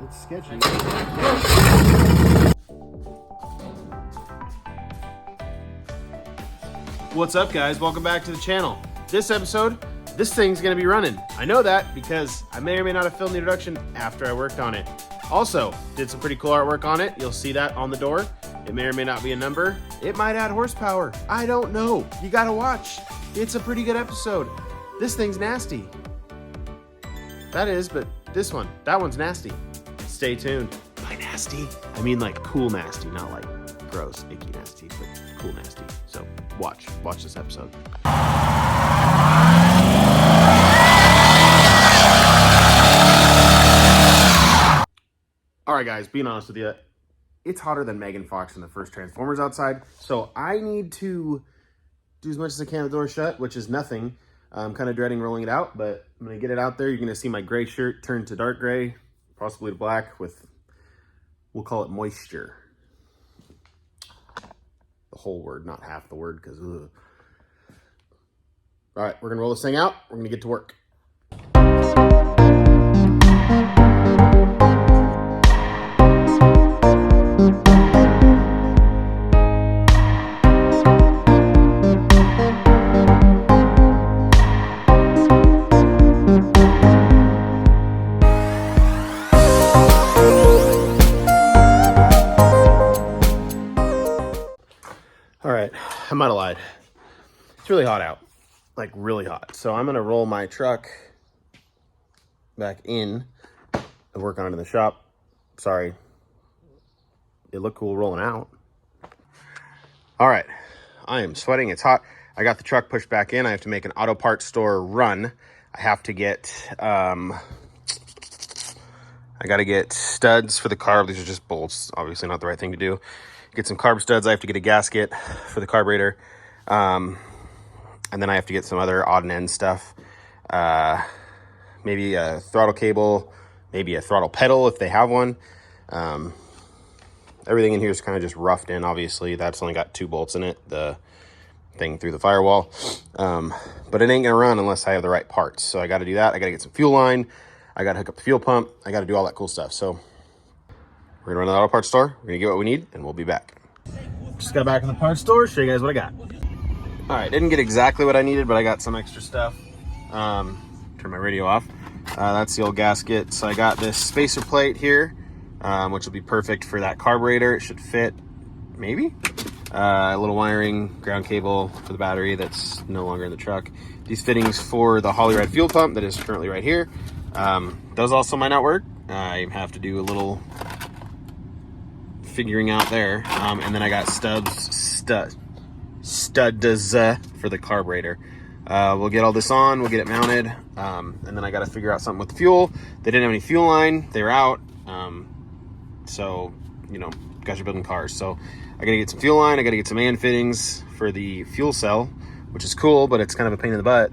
It's sketchy. What's up, guys? Welcome back to the channel. This episode, this thing's gonna be running. I know that because I may or may not have filmed the introduction after I worked on it. Also, did some pretty cool artwork on it. You'll see that on the door. It may or may not be a number. It might add horsepower. I don't know. You gotta watch. It's a pretty good episode. This thing's nasty. That is, but this one, that one's nasty. Stay tuned. By nasty, I mean like cool nasty, not like gross, icky nasty, but cool nasty. So watch this episode. All right, guys, being honest with you, it's hotter than Megan Fox in the first Transformers outside, so I need to do as much as I can with the door shut, which is nothing. I'm kind of dreading rolling it out, but I'm gonna get it out there. You're gonna see my gray shirt turn to dark gray, possibly to black with, we'll call it moisture. The whole word, not half the word, because ugh. All right, we're gonna roll this thing out. We're gonna get to work. All right, I might have lied. It's really hot out, like really hot. So I'm gonna roll my truck back in and work on it in the shop. Sorry, it looked cool rolling out. All right, I am sweating, it's hot. I got the truck pushed back in. I have to make an auto parts store run. I have to get, I gotta get studs for the carb. These are just bolts, obviously not the right thing to do. Get some carb studs. I have to get a gasket for the carburetor. And then I have to get some other odd and end stuff. Maybe a throttle cable, maybe a throttle pedal if they have one. Everything in here is kind of just roughed in, obviously. That's only got 2 bolts in it, the thing through the firewall. But it ain't gonna run unless I have the right parts. So I gotta do that. I gotta get some fuel line. I gotta hook up the fuel pump. I gotta do all that cool stuff. So we're gonna run to the auto parts store. We're gonna get what we need and we'll be back. Just got back in the parts store, show you guys what I got. All right, didn't get exactly what I needed, but I got some extra stuff. Turn my radio off. That's the old gasket. So I got this spacer plate here, which will be perfect for that carburetor. It should fit, maybe. A little wiring, ground cable for the battery that's no longer in the truck. These fittings for the Hollyride fuel pump that is currently right here. Those also might not work. I have to do a little figuring out there. And then I got studs for the carburetor. We'll get all this on, we'll get it mounted. And then I got to figure out something with the fuel. They didn't have any fuel line, they were out. So, you know, guys are building cars. So I got to get some fuel line, I got to get some AN fittings for the fuel cell, which is cool, but it's kind of a pain in the butt.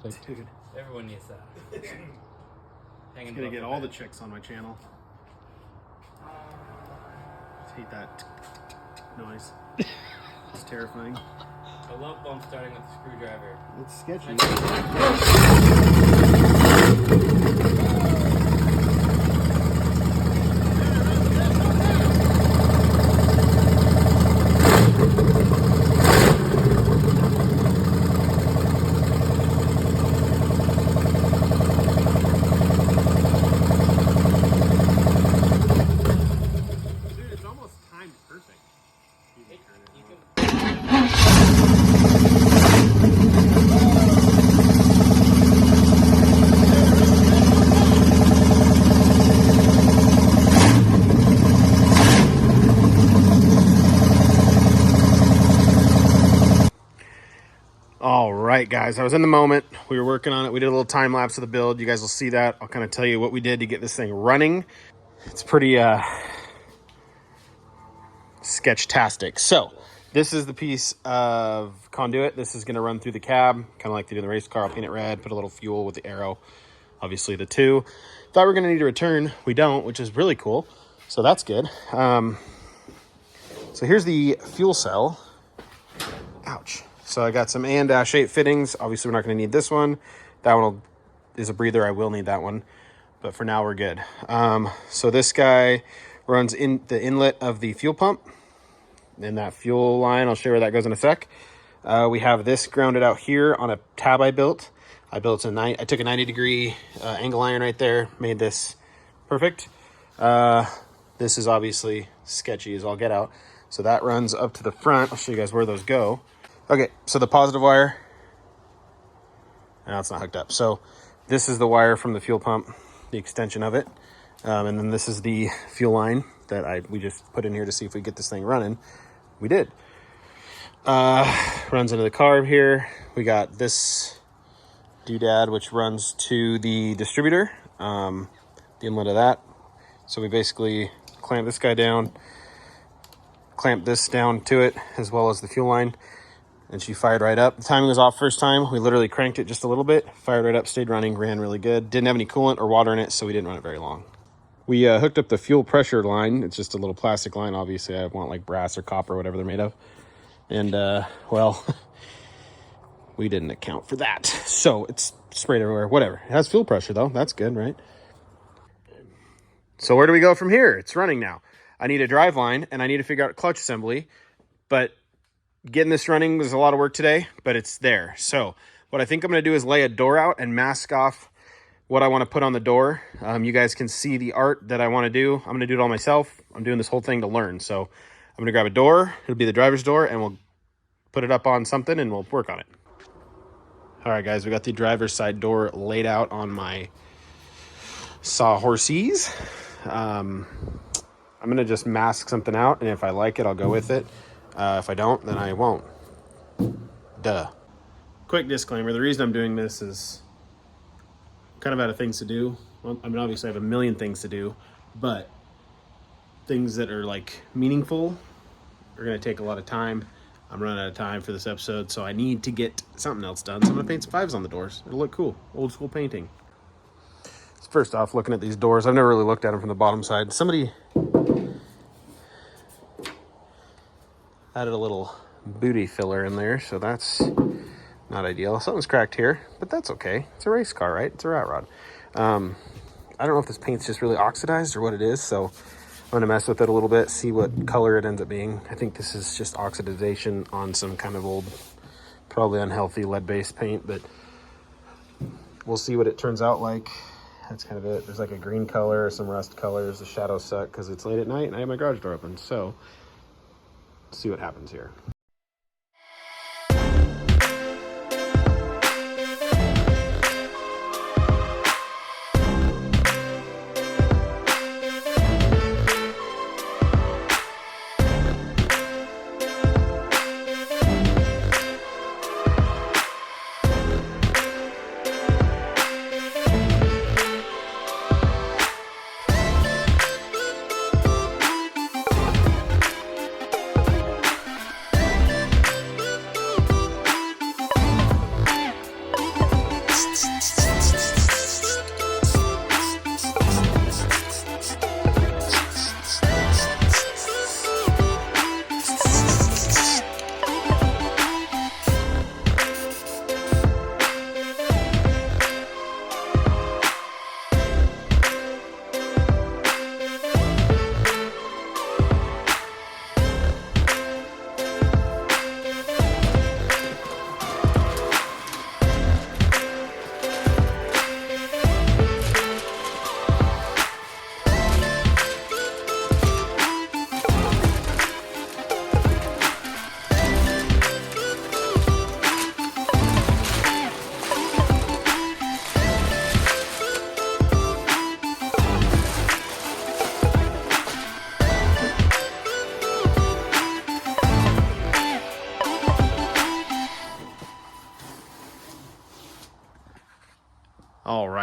perfect. Dude, Everyone needs that. I'm gonna get all the chicks on my channel. I hate that noise. It's terrifying. I love bump starting with a screwdriver. It's sketchy. Dude, it's almost timed perfect. All right, guys, I was in the moment. We were working on it. We did a little time lapse of the build. You guys will see that. I'll kind of tell you what we did to get this thing running. It's pretty sketch-tastic. So this is the piece of conduit. This is going to run through the cab, kind of like they do in the race car. I'll paint it red, put a little fuel with the arrow. Obviously the 2. Thought we were going to need a return. We don't, which is really cool. So that's good. So here's the fuel cell. Ouch. So I got some A&-8 fittings. Obviously, we're not going to need this one. That one is a breather. I will need that one. But for now, we're good. So this guy runs in the inlet of the fuel pump. In that fuel line, I'll show you where that goes in a sec. We have this grounded out here on a tab I built. I took a 90-degree angle iron right there. Made this perfect. This is obviously sketchy as all get out. So that runs up to the front. I'll show you guys where those go. Okay, so the positive wire, now it's not hooked up. So this is the wire from the fuel pump, the extension of it. And then this is the fuel line that we just put in here to see if we get this thing running. We did. Runs into the carb here. We got this doodad, which runs to the distributor, the inlet of that. So we basically clamp this guy down, clamp this down to it, as well as the fuel line. And she fired right up. The timing was off first time. We literally cranked it just a little bit, fired right up, stayed running, ran really good. Didn't have any coolant or water in it, so we didn't run it very long. We hooked up the fuel pressure line. It's just a little plastic line. Obviously, I want like brass or copper, whatever they're made of. And, well, we didn't account for that. So it's sprayed everywhere. Whatever. It has fuel pressure, though. That's good, right? So where do we go from here? It's running now. I need a drive line, and I need to figure out clutch assembly. But getting this running was a lot of work today, but it's there. So what I think I'm going to do is lay a door out and mask off what I want to put on the door. You guys can see the art that I want to do. I'm going to do it all myself. I'm doing this whole thing to learn. So I'm going to grab a door. It'll be the driver's door, and we'll put it up on something, and we'll work on it. All right, guys, we got the driver's side door laid out on my sawhorses. I'm going to just mask something out, and if I like it, I'll go with it. If I don't, then I won't. Duh. Quick disclaimer, the reason I'm doing this is kind of out of things to do. Well, I mean, obviously I have a million things to do, but things that are like meaningful are going to take a lot of time. I'm running out of time for this episode, so I need to get something else done. So I'm going to paint some 5s on the doors. It'll look cool. Old school painting. So first off, looking at these doors, I've never really looked at them from the bottom side. Somebody added a little booty filler in there, so that's not ideal. Something's cracked here, but that's okay. It's a race car, right? It's a rat rod. I don't know if this paint's just really oxidized or what it is, so I'm going to mess with it a little bit, see what color it ends up being. I think this is just oxidization on some kind of old, probably unhealthy lead-based paint, but we'll see what it turns out like. That's kind of it. There's like a green color, some rust colors. The shadows suck because it's late at night and I have my garage door open, so let's see what happens here.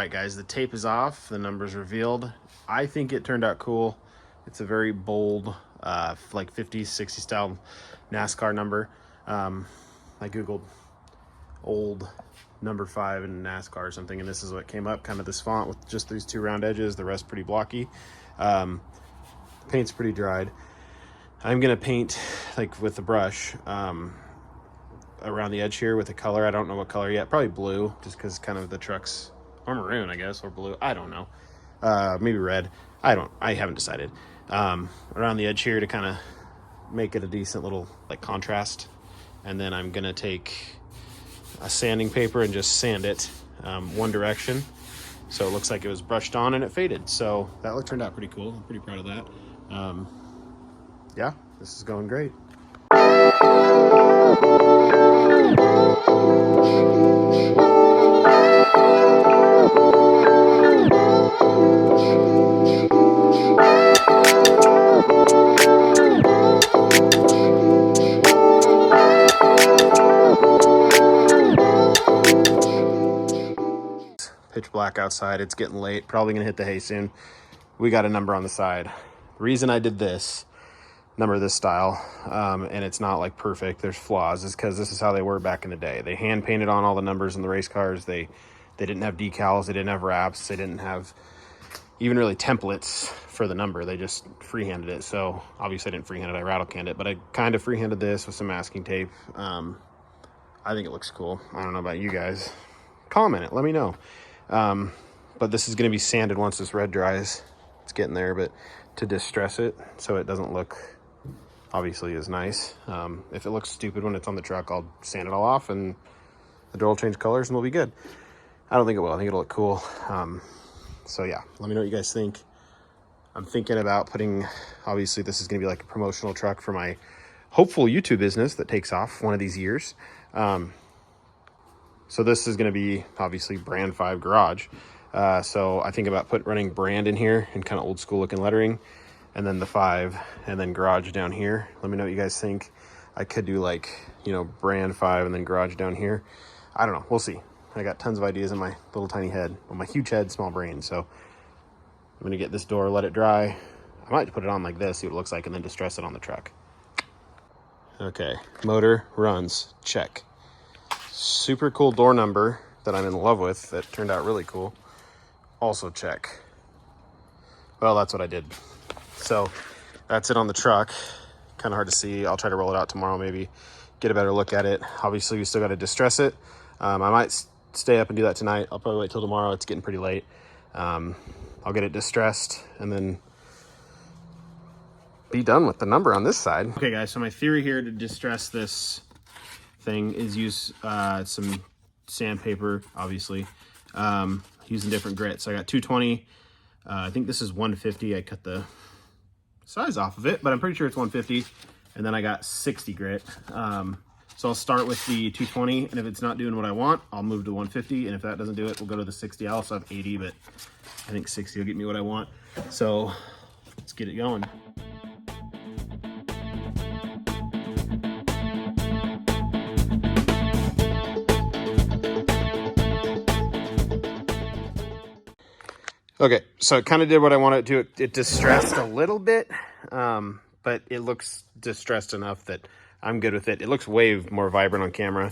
right, guys, the tape is off. The number's revealed. I think it turned out cool. It's a very bold, like 50s, 60s style NASCAR number. I Googled old number 5 in NASCAR or something, and this is what came up, kind of this font with just these 2 round edges, the rest pretty blocky. Paint's pretty dried. I'm gonna paint like with the brush around the edge here with a color. I don't know what color yet, probably blue, just because kind of the truck's, or maroon, I guess, or blue, I don't know. Maybe red, I haven't decided. Around the edge here to kind of make it a decent little like contrast. And then I'm gonna take a sanding paper and just sand it one direction, so it looks like it was brushed on and it faded. So that turned out pretty cool. I'm pretty proud of that. Yeah, this is going great. Pitch black outside. It's getting late. Probably gonna hit the hay soon. We got a number on the side. The reason I did this number this style, and it's not like perfect, there's flaws, is because this is how they were back in the day. They hand painted on all the numbers in the race cars. They didn't have decals, they didn't have wraps, they didn't have even really templates for the number. They just freehanded it. So obviously I didn't freehand it, I rattle canned it, but I kind of freehanded this with some masking tape. I think it looks cool. I don't know about you guys. Comment it, let me know. But this is going to be sanded once this red dries. It's getting there, but to distress it so it doesn't look obviously as nice. If it looks stupid when it's on the truck, I'll sand it all off and the door will change colors and we'll be good. I don't think it will. I think it'll look cool. So yeah, let me know what you guys think. I'm thinking about putting, obviously this is going to be like a promotional truck for my hopeful YouTube business that takes off one of these years. So this is going to be obviously brand 5 garage. So I think about running brand in here and kind of old school looking lettering, and then the 5, and then garage down here. Let me know what you guys think. I could do like, you know, brand 5 and then garage down here. I don't know. We'll see. I got tons of ideas in my little tiny head. Well, my huge head, small brain. So I'm going to get this door, let it dry. I might put it on like this, see what it looks like, and then distress it on the truck. Okay, motor runs, check. Super cool door number that I'm in love with that turned out really cool. Also check. Well, that's what I did. So that's it on the truck. Kind of hard to see. I'll try to roll it out tomorrow, maybe get a better look at it. Obviously we still got to distress it. I might stay up and do that tonight. I'll probably wait till tomorrow. It's getting pretty late. I'll get it distressed and then be done with the number on this side. Okay guys, so my theory here to distress this thing is use some sandpaper, obviously, using different grits. So I got 220. I think this is 150. I cut the size off of it, but I'm pretty sure it's 150. And then I got 60 grit. So I'll start with the 220, and if it's not doing what I want, I'll move to 150. And if that doesn't do it, we'll go to the 60. I also have 80, but I think 60 will get me what I want. So let's get it going. Okay, so it kind of did what I wanted to. It distressed a little bit, but it looks distressed enough that I'm good with it. It looks way more vibrant on camera.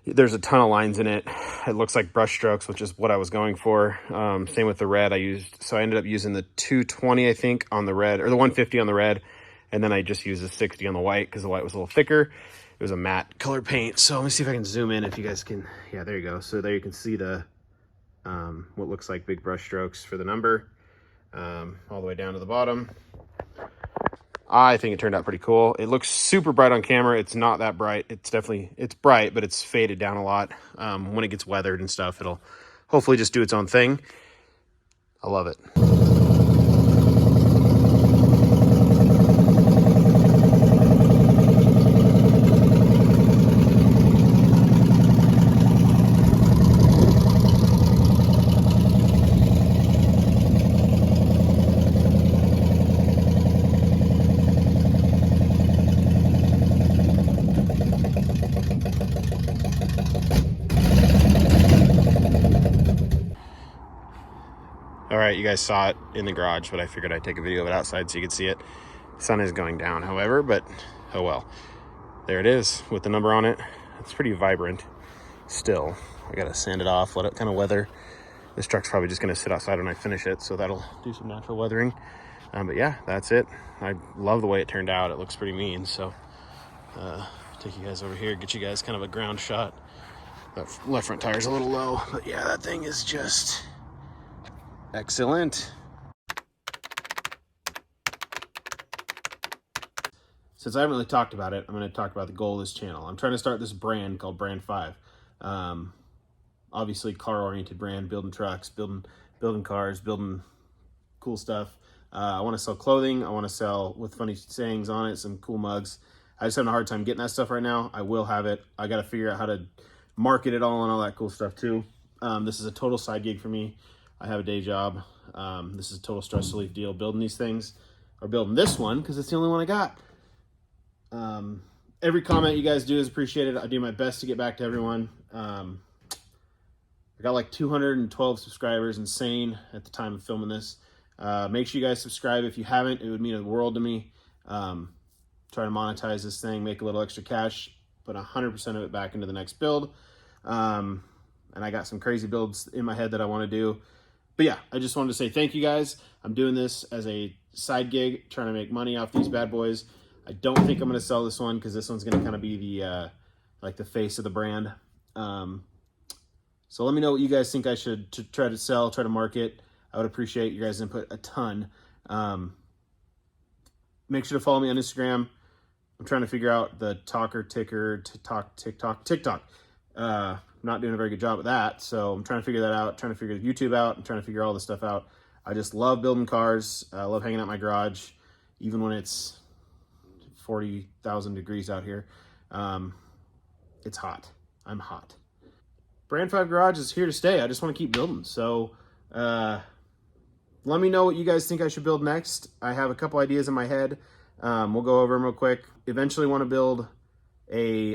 There's a ton of lines in it. It looks like brush strokes, which is what I was going for. Same with the red I used. So I ended up using the 220, I think, on the red, or the 150 on the red. And then I just used the 60 on the white because the white was a little thicker. It was a matte colored paint. So let me see if I can zoom in if you guys can. Yeah, there you go. So there you can see the what looks like big brush strokes for the number, all the way down to the bottom. I think it turned out pretty cool. It looks super bright on camera. It's not that bright. It's bright, but it's faded down a lot. When it gets weathered and stuff, it'll hopefully just do its own thing. I love it. All right, you guys saw it in the garage, but I figured I'd take a video of it outside so you could see it. Sun is going down, however, but oh well. There it is with the number on it. It's pretty vibrant still. I gotta sand it off, let it kind of weather. This truck's probably just gonna sit outside when I finish it, so that'll do some natural weathering. But yeah, that's it. I love the way it turned out. It looks pretty mean, so take you guys over here, get you guys kind of a ground shot. That left front tire's a little low, but yeah, that thing is just excellent. Since I haven't really talked about it, I'm going to talk about the goal of this channel. I'm trying to start this brand called Brand 5. Obviously, car-oriented brand, building trucks, building cars, building cool stuff. I want to sell clothing. I want to sell with funny sayings on it, some cool mugs. I just have a hard time getting that stuff right now. I will have it. I got to figure out how to market it all and all that cool stuff too. This is a total side gig for me. I have a day job. This is a total stress relief deal, building these things, or building this one because it's the only one I got. Every comment you guys do is appreciated. I do my best to get back to everyone. I got like 212 subscribers, insane at the time of filming this. Make sure you guys subscribe if you haven't. It would mean the world to me. Try to monetize this thing, make a little extra cash, put 100% of it back into the next build. And I got some crazy builds in my head that I want to do. But yeah, I just wanted to say thank you guys. I'm doing this as a side gig, trying to make money off these bad boys. I don't think I'm going to sell this one because this one's going to kind of be the like the face of the brand. So let me know what you guys think I should try to sell, try to market. I would appreciate your guys' input a ton. Make sure to follow me on Instagram. I'm trying to figure out the TikTok. Not doing a very good job at that, so I'm trying to figure that out, trying to figure YouTube out, I'm trying to figure all this stuff out. I just love building cars. I love hanging out in my garage, even when it's 40,000 degrees out here. It's hot. I'm hot. Brand 5 Garage is here to stay. I just want to keep building. So let me know what you guys think I should build next. I have a couple ideas in my head. We'll go over them real quick. Eventually want to build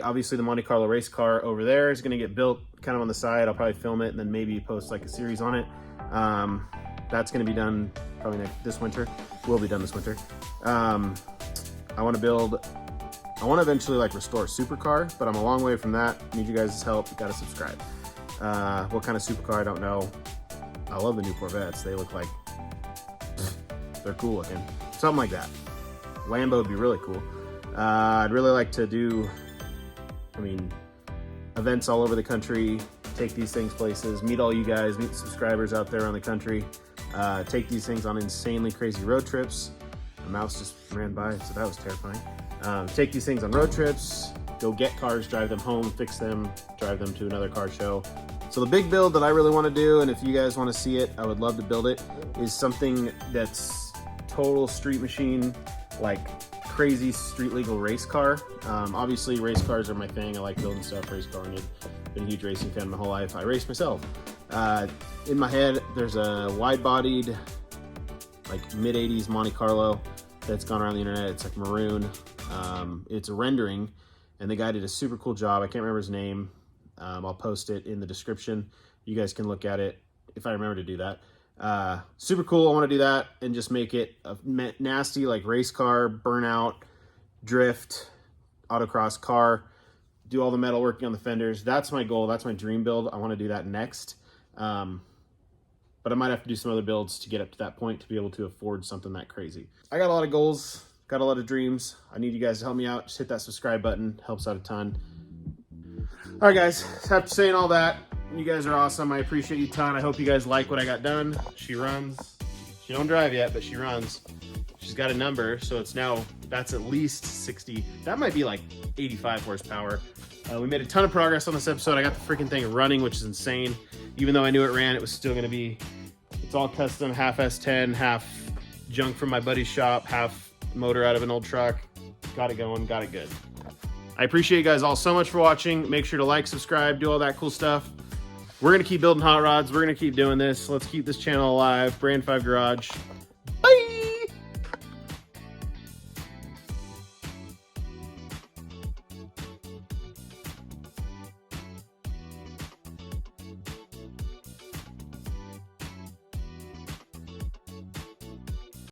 obviously the Monte Carlo race car over there is going to get built kind of on the side. I'll probably film it and then maybe post like a series on it. That's going to be done probably this winter. Will be done this winter. I want to eventually like restore a supercar, but I'm a long way from that. Need you guys' help. You got to subscribe. What kind of supercar? I don't know. I love the new Corvettes. They look like they're cool looking. Something like that. Lambo would be really cool. I'd really like to do, events all over the country, take these things places, meet all you guys, meet the subscribers out there around the country, take these things on insanely crazy road trips. A mouse just ran by, so that was terrifying. Take these things on road trips, go get cars, drive them home, fix them, drive them to another car show. So the big build that I really want to do, and if you guys want to see it, I would love to build it, is something that's total street machine, like crazy street legal race car. Obviously race cars are my thing. I like building stuff, race car, and I've been a huge racing fan my whole life. I race myself. In my head, there's a wide-bodied, like mid-80s Monte Carlo that's gone around the internet. It's like maroon. It's a rendering, and the guy did a super cool job. I can't remember his name. I'll post it in the description. You guys can look at it if I remember to do that. Super cool. I want to do that and just make it a nasty like race car, burnout, drift, autocross car, do all the metal working on the fenders. That's my goal. That's my dream build. I want to do that next. But I might have to do some other builds to get up to that point to be able to afford something that crazy. I got a lot of goals, got a lot of dreams. I need you guys to help me out. Just hit that subscribe button. Helps out a ton. All right, guys. After saying all that, you guys are awesome. I appreciate you a ton. I hope you guys like what I got done. She runs. She don't drive yet, but she runs. She's got a number, so that's at least 60. That might be like 85 horsepower. We made a ton of progress on this episode. I got the freaking thing running, which is insane. Even though I knew it ran, it was still going to be, it's all custom, half S10, half junk from my buddy's shop, half motor out of an old truck. Got it going, got it good. I appreciate you guys all so much for watching. Make sure to like, subscribe, do all that cool stuff. We're going to keep building hot rods. We're going to keep doing this. Let's keep this channel alive. Brand 5 Garage.